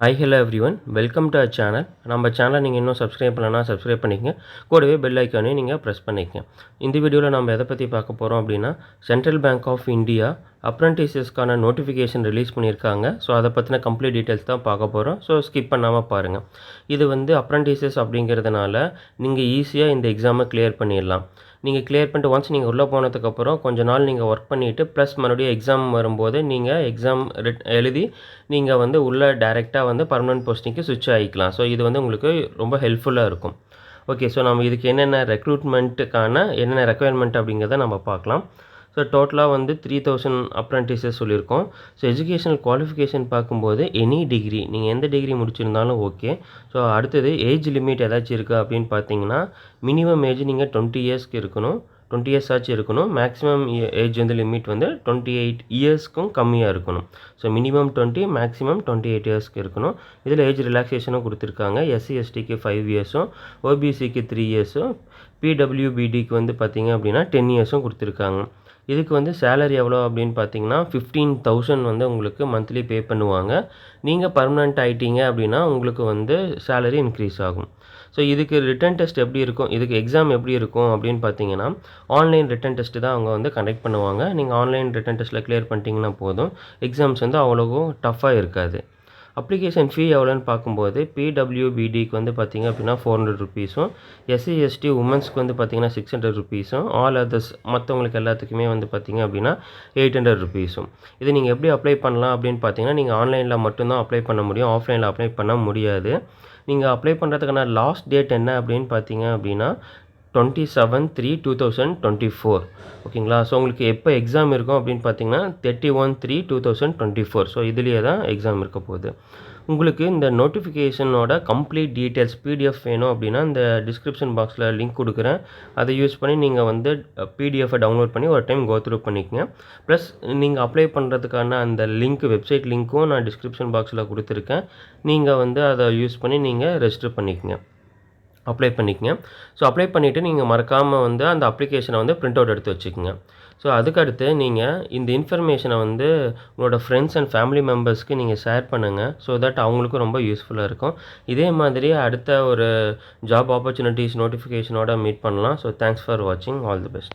Hi hello everyone welcome to our channel. நம்ம சேனலை நீங்கள் இன்னும் சப்ஸ்கிரைப் பண்ணலன்னா சப்ஸ்கிரைப் பண்ணிக்கங்க. கூடவே பெல் ஐக்கானையும் நீங்கள் ப்ரெஸ் பண்ணிக்கங்க. இந்த வீடியோவில் நம்ம எதை பற்றி பார்க்க போகிறோம் அப்படின்னா, சென்ட்ரல் பேங்க் ஆஃப் இந்தியா அப்ரண்டிசஸ்க்கான நோட்டிஃபிகேஷன் ரிலீஸ் பண்ணியிருக்காங்க. ஸோ அதை பற்றின கம்ப்ளீட் டீட்டெயில்ஸ் தான் பார்க்க போகிறோம். ஸோ ஸ்கிப் பண்ணாமல் பாருங்கள். இது அப்ரண்டிசஸ் அப்படிங்கிறதுனால நீங்கள் ஈஸியாக இந்த எக்ஸாமை கிளியர் பண்ணிடலாம். நீங்கள் கிளியர் பண்ணிட்டு ஒன்ஸ் நீங்கள் உள்ளே போனதுக்கப்புறம் கொஞ்ச நாள் நீங்கள் ஒர்க் பண்ணிவிட்டு ப்ளஸ் மறுபடியும் எக்ஸாம் வரும்போது நீங்கள் எக்ஸாம் எழுதி நீங்கள் உள்ளே டைரெக்டாக பர்மனெண்ட் போஸ்டிங்க்கு ஸ்விட்ச் ஆகிக்கலாம். ஸோ இது உங்களுக்கு ரொம்ப ஹெல்ப்ஃபுல்லாக இருக்கும். ஓகே, ஸோ நம்ம இதுக்கு என்னென்ன ரெக்ரூட்மெண்ட்டுக்கான என்னென்ன ரெக்குயர்மெண்ட் அப்படிங்கிறத நம்ம பார்க்கலாம். ஸோ டோட்டலாக 3000 அப்ரண்டிசஸ் சொல்லியிருக்கோம். ஸோ எஜுகேஷனல் குவாலிஃபிகேஷன் பார்க்கும்போது எனி டிகிரி, நீங்கள் எந்த டிகிரி முடிச்சிருந்தாலும் ஓகே. ஸோ அடுத்தது ஏஜ் லிமிட் ஏதாச்சும் இருக்குது அப்படின்னு பார்த்தீங்கன்னா, மினிமம் ஏஜ் நீங்கள் 20 இயர்ஸ்க்கு இருக்கணும். 20 இயர்ஸ் ஆச்சு இருக்கணும். மேக்ஸிமம் ஏஜ் லிமிட் 28 இயர்ஸ்க்கும் கம்மியாக இருக்கணும். ஸோ மினிமம் 20, மேக்ஸிமம் 28 இயர்ஸ்க்கு இருக்கணும். இதில் ஏஜ் ரிலாக்ஸேஷனும் கொடுத்துருக்காங்க. எஸ்சி எஸ்டிக்கு 5 இயர்ஸும், ஓபிசிக்கு 3 இயர்ஸும், பிடபிள்யூபிடிக்கு பார்த்தீங்க அப்படின்னா 10 இயர்ஸும் கொடுத்துருக்காங்க. இதுக்கு சேலரி எவ்வளோ அப்படின்னு பார்த்தீங்கன்னா 15,000 உங்களுக்கு மந்த்லி பே பண்ணுவாங்க. நீங்கள் பர்மனெண்ட் ஆகிட்டீங்க அப்படின்னா உங்களுக்கு சேலரி இன்க்ரீஸ் ஆகும். ஸோ இதுக்கு ரிட்டன் டெஸ்ட் எப்படி இருக்கும், இதுக்கு எக்ஸாம் எப்படி இருக்கும் அப்படின்னு பார்த்தீங்கன்னா, ஆன்லைன் ரிட்டன் டெஸ்ட்டு தான் அவங்க கண்டக்ட் பண்ணுவாங்க. நீங்கள் ஆன்லைன் ரிட்டன் டெஸ்ட்டில் கிளியர் பண்ணிட்டீங்கன்னா போதும். எக்ஸாம்ஸ் அவ்வளோவும் டஃப்பாக இருக்காது. அப்ளிகேஷன் ஃபீ எவ்வளோன்னு பார்க்கும்போது பிடபிள்யூபிடிக்கு பார்த்தீங்க அப்படின்னா 400 ருபீஸும், எஸ்சி எஸ்டி உமன்ஸ்க்கு பார்த்தீங்கன்னா 600 ருபீஸும், ஆல் அதர்ஸ் மற்றவங்களுக்கு எல்லாத்துக்குமே பார்த்தீங்க அப்படின்னா 800 ருபீஸும். இது நீங்கள் எப்படி அப்ளை பண்ணலாம் அப்படின்னு பார்த்தீங்கன்னா, நீங்கள் ஆன்லைனில் மட்டும்தான் அப்ளை பண்ண முடியும். ஆஃப்லைனில் அப்ளை பண்ண முடியாது. நீங்கள் அப்ளை பண்ணுறதுக்கான லாஸ்ட் டேட் என்ன அப்படின்னு பார்த்தீங்க அப்படின்னா 27/3/2024. ஓகேங்களா. ஸோ உங்களுக்கு எப்போ எக்ஸாம் இருக்கும் அப்படின்னு பார்த்தீங்கன்னா 31/3/2024. ஸோ இதுலேயே தான் எக்ஸாம் இருக்க போகுது. உங்களுக்கு இந்த நோட்டிஃபிகேஷனோட கம்ப்ளீட் டீட்டெயில்ஸ் பிடிஎஃப் வேணும் அப்படின்னா இந்த டிஸ்கிரிப்ஷன் பாக்ஸில் லிங்க் கொடுக்குறேன். அதை யூஸ் பண்ணி நீங்கள் பிடிஎஃபை டவுன்லோட் பண்ணி ஒரு டைம் கோ த்ரூ பண்ணிக்கங்க. ப்ளஸ் நீங்கள் அப்ளை பண்ணுறதுக்கான அந்த லிங்க், வெப்சைட் லிங்க்கும் நான் டிஸ்கிரிப்ஷன் பாக்ஸில் கொடுத்துருக்கேன். நீங்கள் அதை யூஸ் பண்ணி நீங்கள் ரெஜிஸ்டர் பண்ணிக்கங்க, அப்ளை பண்ணிக்கங்க. ஸோ அப்ளை பண்ணிவிட்டு நீங்கள் மறக்காமல் அந்த அப்ளிகேஷனை பிரிண்ட் அவுட் எடுத்து வச்சுக்கோங்க. ஸோ அதுக்கடுத்து நீங்கள் இந்த இன்ஃபர்மேஷனை உங்களோட ஃப்ரெண்ட்ஸ் அண்ட் ஃபேமிலி மெம்பர்ஸ்க்கு நீங்கள் ஷேர் பண்ணுங்கள். ஸோ தட் அவங்களுக்கும் ரொம்ப யூஸ்ஃபுல்லாக இருக்கும். இதே மாதிரி அடுத்த ஒரு ஜாப் ஆப்பர்ச்சுனிட்டிஸ் நோட்டிஃபிகேஷனோட மீட் பண்ணலாம். ஸோ தேங்க்ஸ் ஃபார் வாட்சிங். All the best.